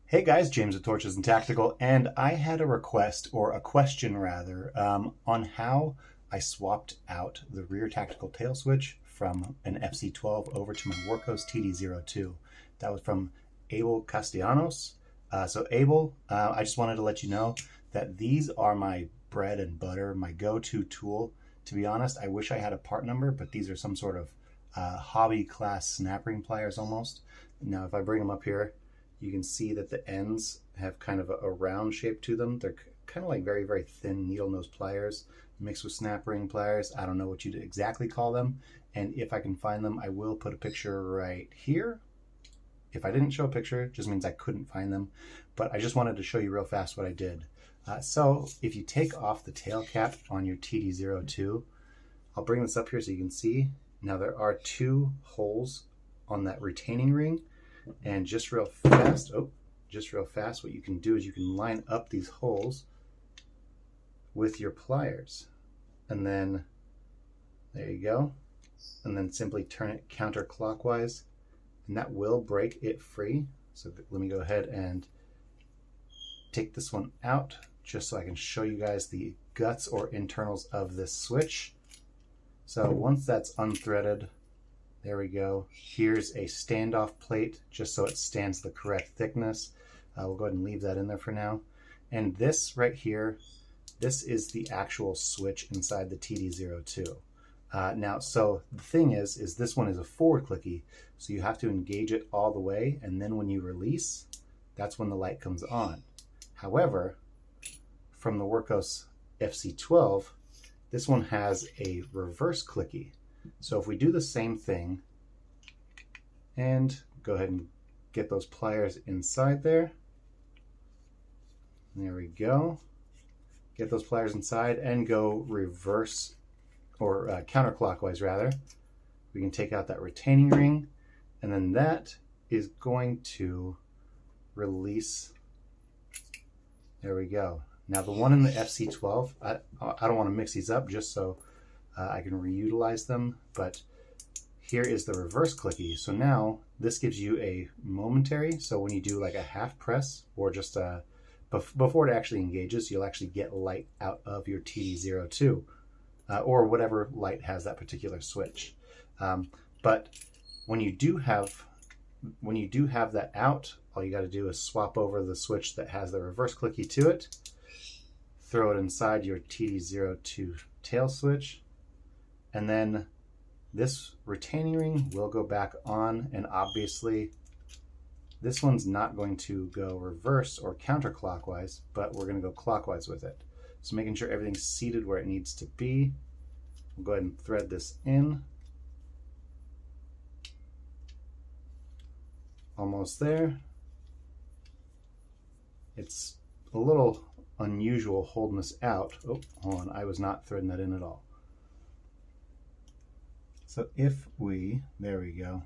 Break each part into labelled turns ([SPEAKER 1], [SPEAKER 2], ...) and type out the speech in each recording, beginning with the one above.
[SPEAKER 1] Hey guys, James with Torches and Tactical, and I had a request, or a question rather, on how I swapped out the rear tactical tail switch from an FC12 over to my Workhorse TD02. That was from Abel Castellanos. So Abel, I just wanted to let you know that these are my bread and butter, my go-to tool. To be honest, I wish I had a part number, but these are some sort of hobby class snap ring pliers almost. Now if I bring them up here, you can see that the ends have kind of a round shape to them. They're kind of like very, very thin needle nose pliers mixed with snap ring pliers. I don't know what you'd exactly call them. And if I can find them, I will put a picture right here. If I didn't show a picture, it just means I couldn't find them. But I just wanted to show you real fast what I did. So if you take off the tail cap on your TD02, I'll bring this up here so you can see. Now there are two holes on that retaining ring. And just real fast, what you can do is you can line up these holes with your pliers. And then, there you go. And then simply turn it counterclockwise. And that will break it free. So let me go ahead and take this one out just so I can show you guys the guts or internals of this switch. So once that's unthreaded, there we go. Here's a standoff plate just so it stands the correct thickness. We'll go ahead and leave that in there for now. And this right here, this is the actual switch inside the TD02. Now, so the thing is this one is a forward clicky, so you have to engage it all the way, and then when you release, that's when the light comes on. However, from the Workhorse FC12, this one has a reverse clicky. So if we do the same thing and go ahead and get those pliers inside there. There we go. Get those pliers inside and go reverse or counterclockwise rather. We can take out that retaining ring, and then that is going to release. There we go. Now the one in the FC12, I don't want to mix these up just so I can reutilize them, but here is the reverse clicky. So now this gives you a momentary, so when you do like a half press or just before it actually engages, you'll actually get light out of your TD02 or whatever light has that particular switch. But when you do have that out, all you got to do is swap over the switch that has the reverse clicky to it, throw it inside your TD02 tail switch, and then this retaining ring will go back on, and obviously this one's not going to go reverse or counterclockwise, but we're going to go clockwise with it. So making sure everything's seated where it needs to be. We'll go ahead and thread this in. Almost there. It's a little unusual holding this out. Oh, hold on, I was not threading that in at all. So if we, there we go.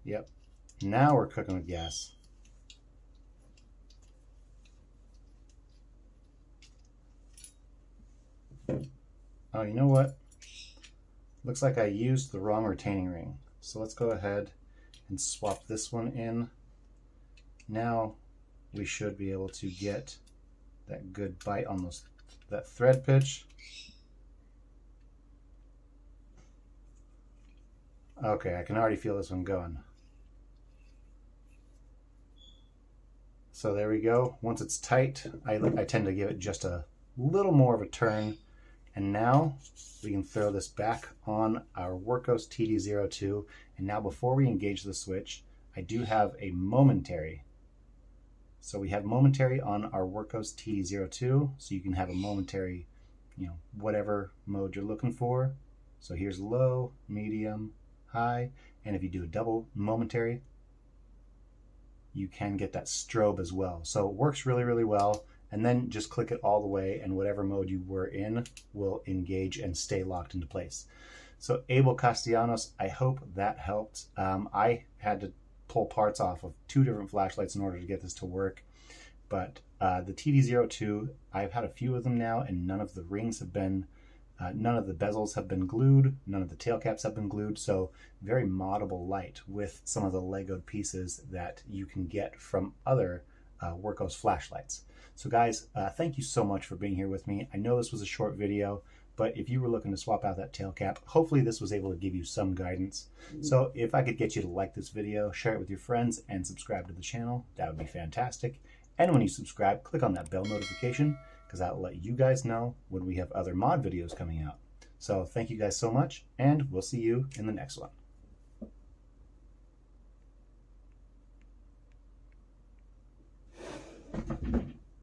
[SPEAKER 1] Yep, now we're cooking with gas. Oh, you know what? Looks like I used the wrong retaining ring. So let's go ahead and swap this one in. Now we should be able to get that good bite on that thread pitch. Okay, I can already feel this one going. So there we go. Once it's tight, I tend to give it just a little more of a turn. And now we can throw this back on our Workhorse TD02. And now before we engage the switch, I do have a momentary. So we have momentary on our Workhorse TD02. So you can have a momentary, whatever mode you're looking for. So here's low, medium, high, and if you do a double momentary, you can get that strobe as well. So it works really, really well. And then just click it all the way, and whatever mode you were in will engage and stay locked into place. So Abel Castellanos, I hope that helped. I had to pull parts off of 2 different flashlights in order to get this to work. But the TD02, I've had a few of them now, and none of the rings have been None of the bezels have been glued, none of the tail caps have been glued, so very moddable light with some of the Legoed pieces that you can get from other Workos flashlights. So guys, thank you so much for being here with me. I know this was a short video, but if you were looking to swap out that tail cap, hopefully this was able to give you some guidance. So if I could get you to like this video, share it with your friends, and subscribe to the channel, that would be fantastic. And when you subscribe, click on that bell notification, because that'll let you guys know when we have other mod videos coming out. So thank you guys so much, and we'll see you in the next one.